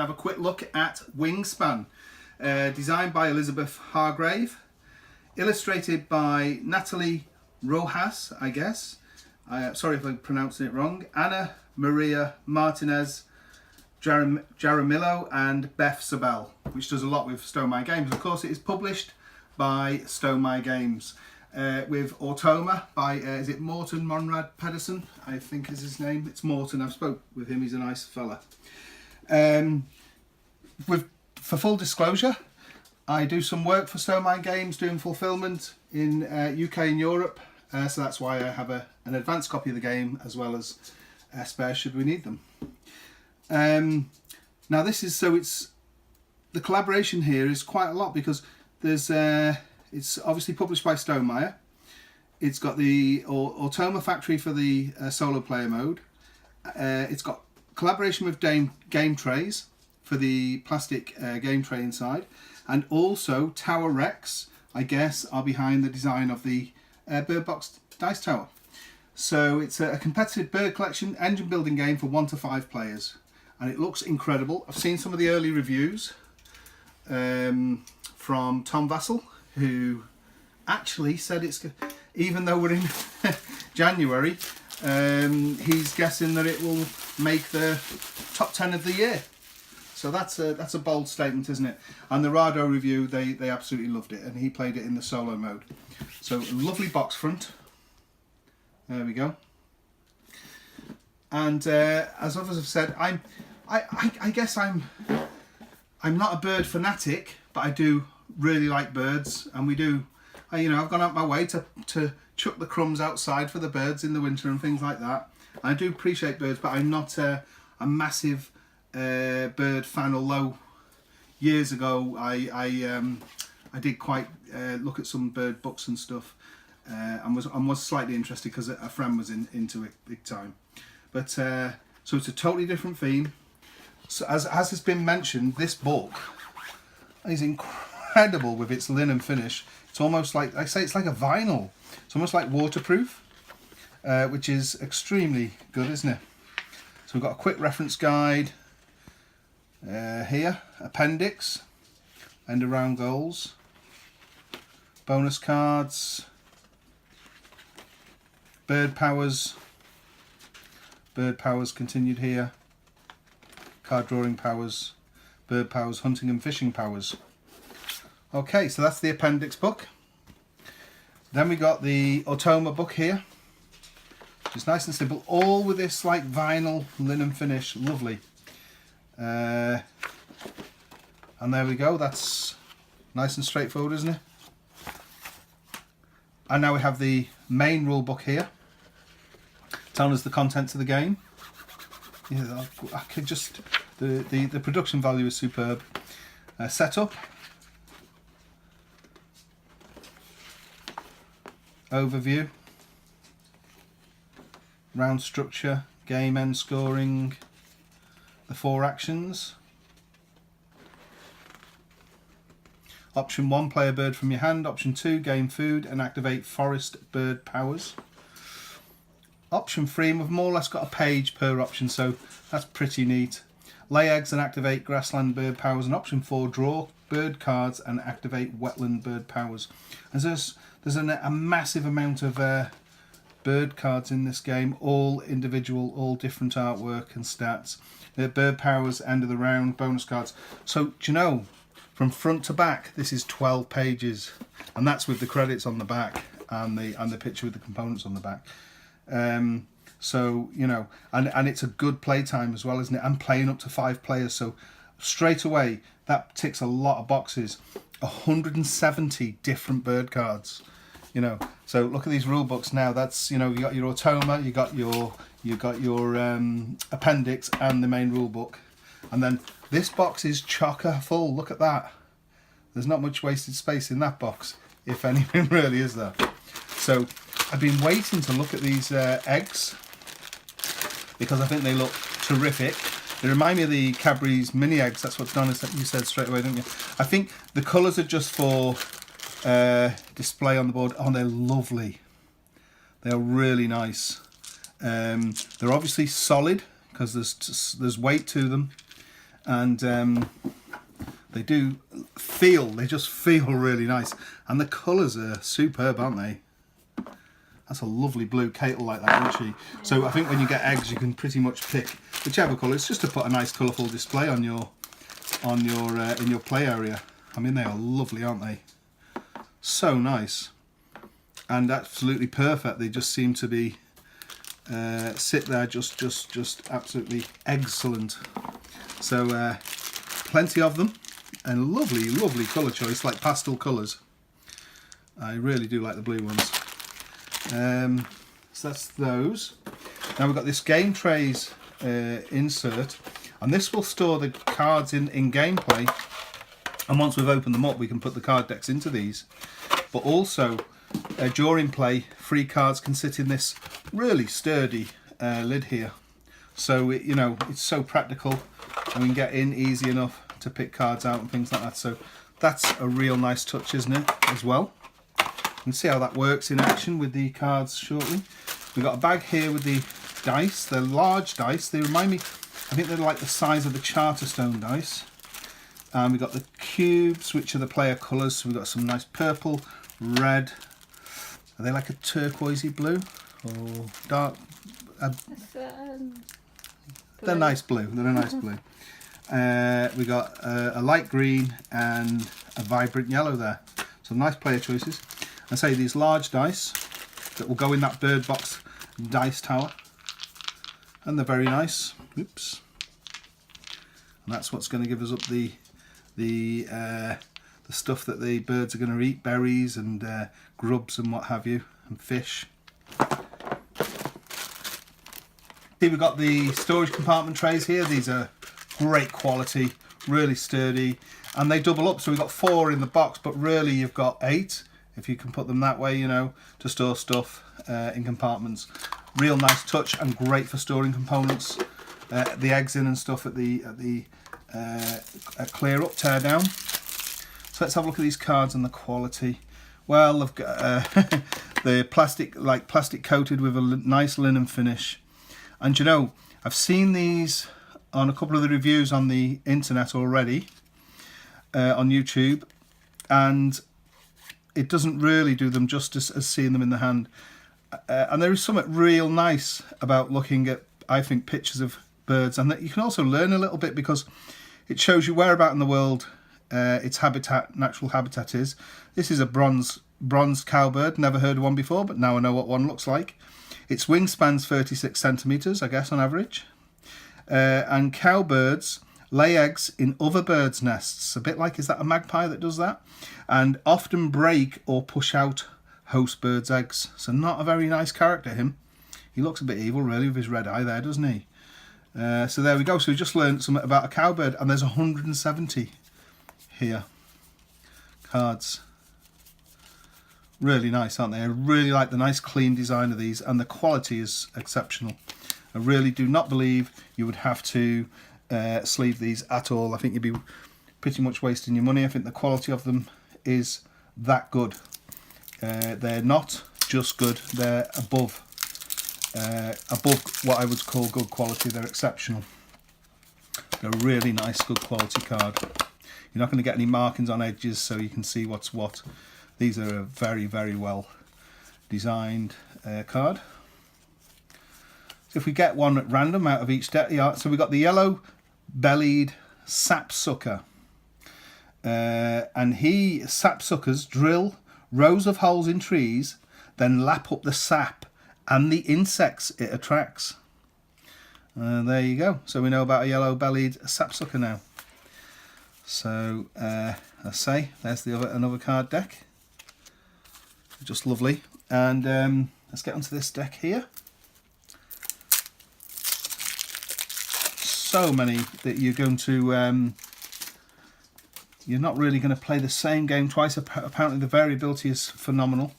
to have a quick look at Wingspan, designed by Elizabeth Hargrave, illustrated by Natalie Rojas, I guess. Sorry if I'm pronouncing it wrong. Anna Maria Martinez Jaramillo and Beth Sabel, which does a lot with Stone My Games. Of course, it is published by Stone My Games. With Automa by, is it Morten Monrad Pedersen? I think is his name. It's Morten. I've spoke with him. He's a nice fella. For full disclosure, I do some work for Stone My Games doing fulfillment in UK and Europe. So that's why I have an advanced copy of the game as well as spare should we need them. Now this is, so it's, the collaboration here is quite a lot because there's it's obviously published by Stonemaier. It's got the Automa factory for the solo player mode. It's got collaboration with Game Trays for the plastic game tray inside. And also Tower Rex, I guess, are behind the design of the Bird Box Dice Tower. So it's a competitive bird collection engine building game for 1 to 5 players. And it looks incredible. I've seen some of the early reviews from Tom Vassell, who actually said it's, even though we're in January, he's guessing that it will make the top 10 of the year. So that's a bold statement, isn't it? And the Rado review, they absolutely loved it, and he played it in the solo mode. So lovely box front. There we go. And as others have said, I guess I'm not a bird fanatic, but I do really like birds, and we do, you know, I've gone out my way to chuck the crumbs outside for the birds in the winter and things like that. I do appreciate birds, but I'm not a massive bird fan, although years ago I did quite look at some bird books and stuff, and was slightly interested because a friend was into it big time. But so it's a totally different theme. So as has been mentioned, this book is incredible with its linen finish. It's almost like, I say, it's like a vinyl. It's almost like waterproof, which is extremely good, isn't it? So we've got a quick reference guide here, appendix, end around goals, bonus cards, bird powers continued here, card drawing powers, bird powers, hunting and fishing powers. Okay, so that's the appendix book. Then we got the Automa book here, which is nice and simple, all with this like vinyl linen finish, lovely. And there we go, that's nice and straightforward, isn't it? And now we have the main rule book here, telling us the contents of the game. Yeah, I could just, the production value is superb. Setup, overview, round structure, game end scoring, the 4 actions. Option 1, play a bird from your hand. Option 2, gain food and activate forest bird powers. Option 3, we've more or less got a page per option, so that's pretty neat. Lay eggs and activate grassland bird powers. And option 4, draw bird cards and activate wetland bird powers. And there's a massive amount of bird cards in this game, all individual, all different artwork and stats. Bird powers, end of the round, bonus cards. So do you know, from front to back, this is 12 pages, and that's with the credits on the back and the picture with the components on the back. So you know, and it's a good playtime as well, isn't it? And playing up to 5 players, so straight away that ticks a lot of boxes. 170 different bird cards, you know. So look at these rule books now. That's, you know, you got your Automa, you got your appendix and the main rule book, and then this box is chocker full. Look at that. There's not much wasted space in that box, if anything really is there. So I've been waiting to look at these eggs because I think they look terrific. They remind me of the Cadbury's mini eggs. That's what Donna said, you said straight away, didn't you? I think the colours are just for display on the board. Oh, they're lovely. They're really nice. They're obviously solid because there's weight to them. and they just feel really nice, and the colours are superb, aren't they? That's a lovely blue. Kate will like that, won't she? So I think when you get eggs, you can pretty much pick whichever colour. It's just to put a nice colourful display on your in your play area. I mean, they are lovely, aren't they? So nice and absolutely perfect. They just seem to be sit there just absolutely excellent. So plenty of them, and lovely colour choice, like pastel colours. I really do like the blue ones. So that's those. Now we've got this game trays insert, and this will store the cards in gameplay, and once we've opened them up we can put the card decks into these. But also during play, free cards can sit in this really sturdy lid here, so you know, it's so practical, and we can get in easy enough to pick cards out and things like that. So that's a real nice touch, isn't it, as well? You can see how that works in action with the cards shortly. We've got a bag here with the dice. They're large dice. They remind me, I think they're like the size of the Charterstone dice. And we've got the cubes, which are the player colours. So we've got some nice purple, red. Are they like a turquoisey blue or dark? They're nice blue. They're a nice blue. We got a light green and a vibrant yellow there. Some nice player choices. I say these large dice that will go in that bird box dice tower, and they're very nice. Oops. And that's what's going to give us up the stuff that the birds are going to eat, berries and grubs and what have you, and fish. Here we've got the storage compartment trays here. These are great quality, really sturdy, and they double up, so we've got 4 in the box, but really you've got 8 if you can put them that way, you know, to store stuff in compartments. Real nice touch and great for storing components, the eggs in and stuff at the clear up, tear down. So let's have a look at these cards and the quality. Well, they've got the plastic coated with a nice linen finish, and you know, I've seen these on a couple of the reviews on the internet already, on YouTube, and it doesn't really do them justice as seeing them in the hand. And there is something real nice about looking at, I think, pictures of birds, and that you can also learn a little bit, because it shows you where about in the world its habitat, natural habitat is. This is a bronze cowbird. Never heard of one before, but now I know what one looks like. Its wingspan's 36 centimetres, I guess, on average. And cowbirds lay eggs in other birds' nests, a bit like, is that a magpie that does that? And often break or push out host birds' eggs. So not a very nice character, him. He looks a bit evil, really, with his red eye there, doesn't he? So there we go. So we just learned something about a cowbird, and there's 170 here. Cards. Really nice, aren't they? I really like the nice clean design of these, and the quality is exceptional. I really do not believe you would have to sleeve these at all. I think you'd be pretty much wasting your money. I think the quality of them is that good. They're not just good, they're above what I would call good quality. They're exceptional. They're a really nice, good quality card. You're not going to get any markings on edges, so you can see what's what. These are a very, very well designed card. So if we get one at random out of each deck, so we've got the yellow-bellied sapsucker. And sapsuckers drill rows of holes in trees, then lap up the sap and the insects it attracts. There you go. So we know about a yellow-bellied sapsucker now. So let's say there's another card deck. Just lovely. And let's get onto this deck here. So many that you're going to you're not really going to play the same game twice. Apparently the variability is phenomenal.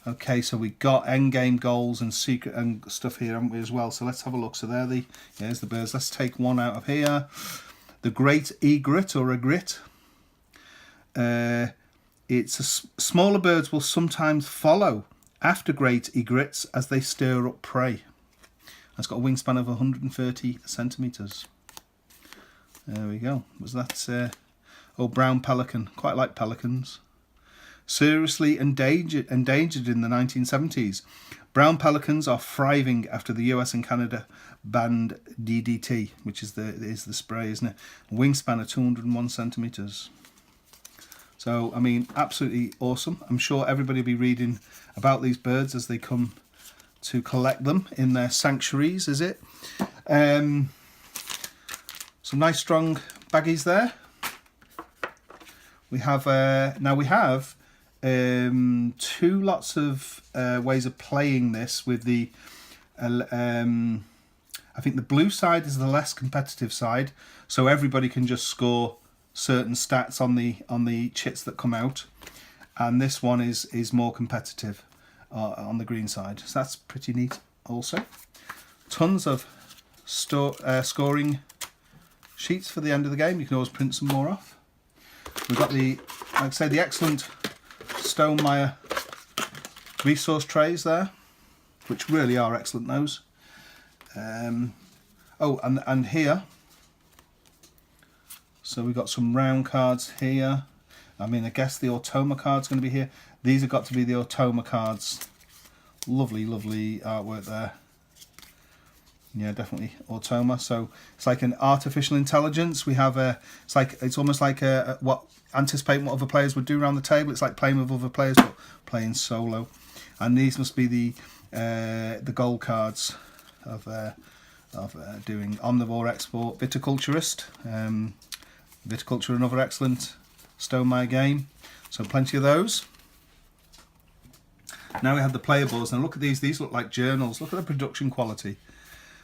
Okay, so we got endgame goals and secret and stuff here, haven't we, as well? So let's have a look. So there's the birds. Let's take one out of here. The great egret or egret. Smaller birds will sometimes follow After great egrets as they stir up prey. It's got a wingspan of 130 centimetres. There we go. Was that brown pelican? Quite like pelicans. Seriously endangered in the 1970s. Brown pelicans are thriving after the US and Canada banned DDT, which is the spray, isn't it? Wingspan of 201 centimetres. So, I mean, absolutely awesome. I'm sure everybody will be reading about these birds as they come to collect them in their sanctuaries, is it? Some nice strong baggies there. We have two lots of ways of playing this with the I think the blue side is the less competitive side, so everybody can just score certain stats on the chits that come out, and this one is more competitive on the green side, so that's pretty neat. Also, tons of scoring sheets for the end of the game. You can always print some more off. We've got the, like I say, the excellent Stonemeyer resource trays there, which really are excellent, those. And here, so we've got some round cards here. I mean, I guess the Automa card's going to be here. These have got to be the Automa cards. Lovely, lovely artwork there. Yeah, definitely Automa. So it's like an artificial intelligence. We have it's almost like what anticipating what other players would do around the table. It's like playing with other players, but playing solo. And these must be the gold cards of doing omnivore export, viticulturist. Viticulture, another excellent Stonemeyer game. So plenty of those. Now we have the player boards. Now look at these. These look like journals. Look at the production quality.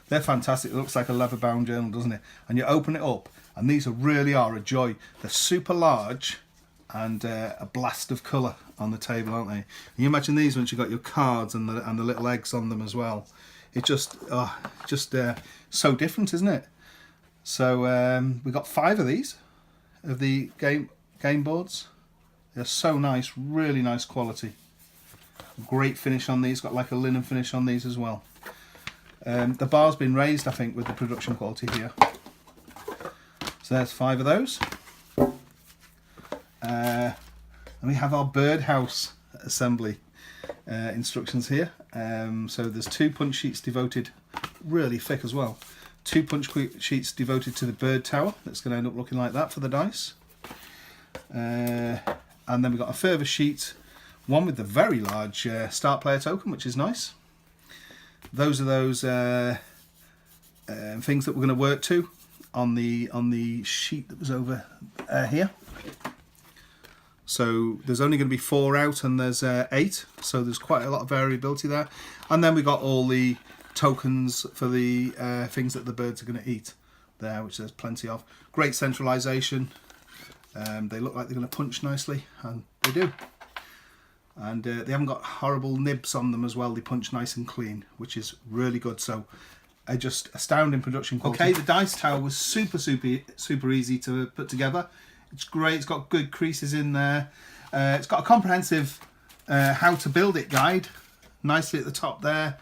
They're fantastic. It looks like a leather-bound journal, doesn't it? And you open it up, and these really are a joy. They're super large and a blast of colour on the table, aren't they? And you imagine these once you've got your cards and the little eggs on them as well. It just so different, isn't it? So we got 5 of these of the game boards. They're so nice, really nice quality. Great finish on these. Got like a linen finish on these as well. The bar's been raised, I think, with the production quality here. So there's 5 of those. And we have our birdhouse assembly instructions here. So there's 2 punch sheets devoted, really thick as well. 2 punch sheets devoted to the bird tower. That's going to end up looking like that for the dice. And then we've got a further sheet, one with the very large start player token, which is nice. Those are those things that we're going to work to on the sheet that was over here. So there's only going to be 4 out, and there's 8. So there's quite a lot of variability there. And then we got all the tokens for the things that the birds are going to eat there, which there's plenty of. Great centralisation. They look like they're going to punch nicely, and they do. And they haven't got horrible nibs on them as well. They punch nice and clean, which is really good. So just astounding production quality. Okay, the dice tower was super easy to put together. It's great. It's got good creases in there. It's got a comprehensive how to build it guide nicely at the top there.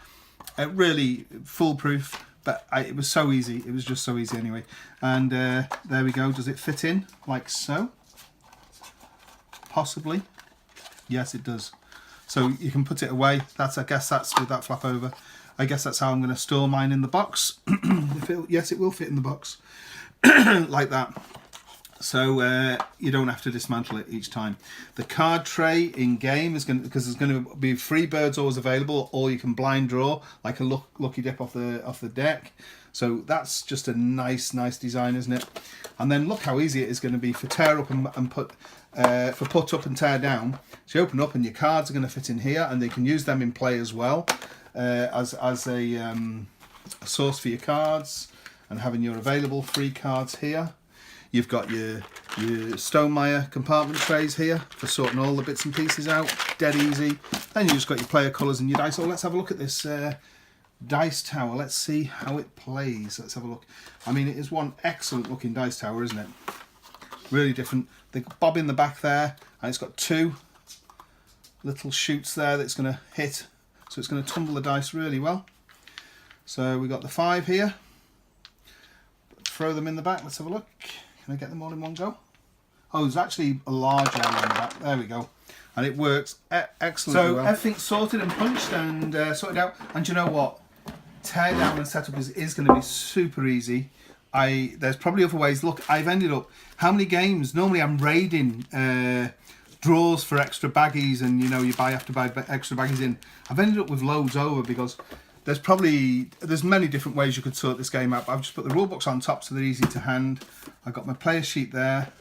Really foolproof, but it was so easy. It was just so easy anyway. And there we go. Does it fit in like so? Possibly. Yes, it does. So you can put it away. I guess that's with that flap over. I guess that's how I'm going to store mine in the box. Yes, it will fit in the box like that. So you don't have to dismantle it each time. The card tray in game is because there's going to be 3 birds always available, or you can blind draw like a lucky dip off the deck. So that's just a nice design, isn't it? And then look how easy it is going to be for tear up and put up and tear down. So you open up and your cards are going to fit in here, and they can use them in play as well as a source for your cards, and having your available free cards here. You've got your Stonemeyer compartment trays here for sorting all the bits and pieces out. Dead easy. Then you just got your player colours and your dice. So let's have a look at this dice tower. Let's see how it plays. Let's have a look. I mean, it is one excellent looking dice tower, isn't it? Really different. The bob in the back there, and it's got 2 little chutes there that's going to hit, so it's going to tumble the dice really well. So we got the 5 here. Throw them in the back. Let's have a look. Can I get them all in one go? Oh, there's actually a large area on the back. There we go. And it works excellently well. So everything's sorted and punched and sorted out. And you know what? Tear down and setup is going to be super easy. There's probably other ways. Look, I've ended up, how many games? Normally I'm raiding drawers for extra baggies, and you know, you have to buy extra baggies in. I've ended up with loads over because there's many different ways you could sort this game out. But I've just put the rule books on top so they're easy to hand. I've got my player sheet there.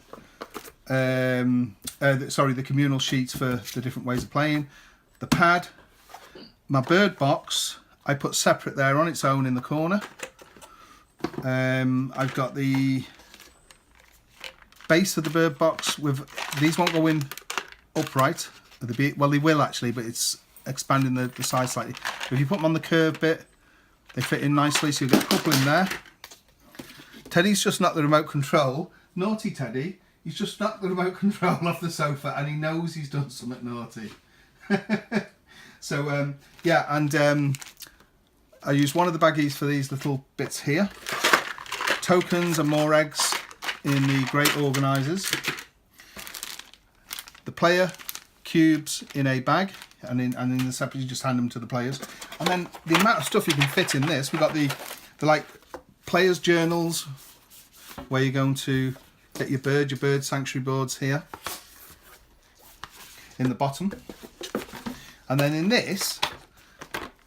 Sorry, the communal sheets for the different ways of playing. The pad, my bird box, I put separate there on its own in the corner. I've got the base of the bird box with, these won't go in upright. Well, they will actually, but it's expanding the size slightly. If you put them on the curved bit, they fit in nicely, so you get a couple in there. Teddy's just knocked the remote control. Naughty Teddy. He's just knocked the remote control off the sofa and he knows he's done something naughty. So, yeah, and I use one of the baggies for these little bits here. Tokens and more eggs in the great organisers. The player cubes in a bag, and in the separate you just hand them to the players. And then the amount of stuff you can fit in this, we've got the like players' journals, where you're going to get your bird sanctuary boards here in the bottom. And then in this,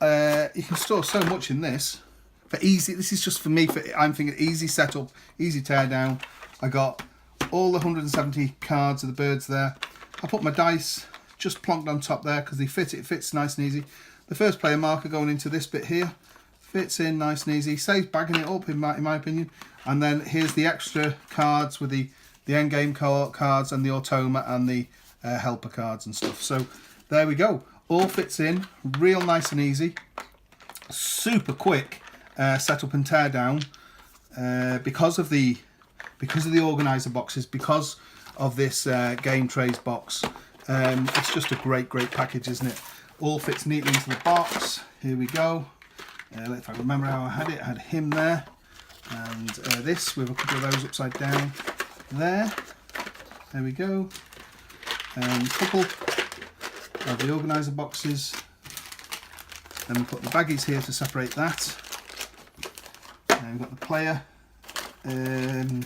you can store so much in this for easy. This is just for me. I'm thinking easy setup, easy tear down. I got all the 170 cards of the birds there. I put my dice just plonked on top there because they fit. It fits nice and easy. The first player marker going into this bit here fits in nice and easy. Saves bagging it up in my opinion. And then here's the extra cards with the end game cards and the automa and the helper cards and stuff. So there we go. All fits in real nice and easy. Super quick setup and tear down because of the organizer boxes, because of this game trays box. It's just a great package, isn't it? All fits neatly into the box. Here we go. If I remember how I had him there, and this with a couple of those upside down there. There we go. A couple of the organizer boxes. Then we put the baggies here to separate that. And we've got the player endgame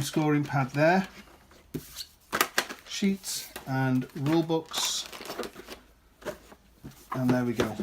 scoring pad there. Sheets and rule books. And there we go.